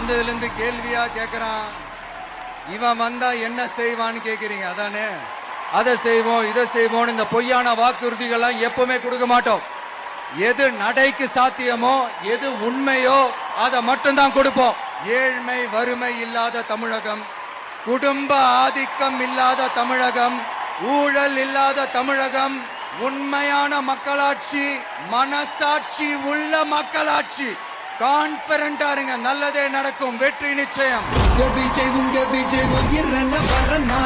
வந்ததுல இருந்து கேள்வியா கேக்குறான். இவன் வந்தா என்ன செய்வான்னு கேக்குறீங்க அதானே? அதை செய்வோம் இதை செய்வோம் இந்த பொய்யான வாக்குறுதிகள்லாம் எப்பவுமே கொடுக்க மாட்டோம். எது நடைக்கு சாத்தியமோ எது உண்மையோ அதை மட்டும்தான் கொடுப்போம். ஏழ்மை வறுமை இல்லாத தமிழகம், குடும்ப ஆதிக்கம் இல்லாத தமிழகம், ஊழல் இல்லாத தமிழகம், உண்மையான மக்களாட்சி, மனசாட்சி உள்ள மக்களாட்சி. கான்பிடண்டா இருங்க, நல்லதே நடக்கும், வெற்றி நிச்சயம். விஜய் உங்க விஜய் வரனா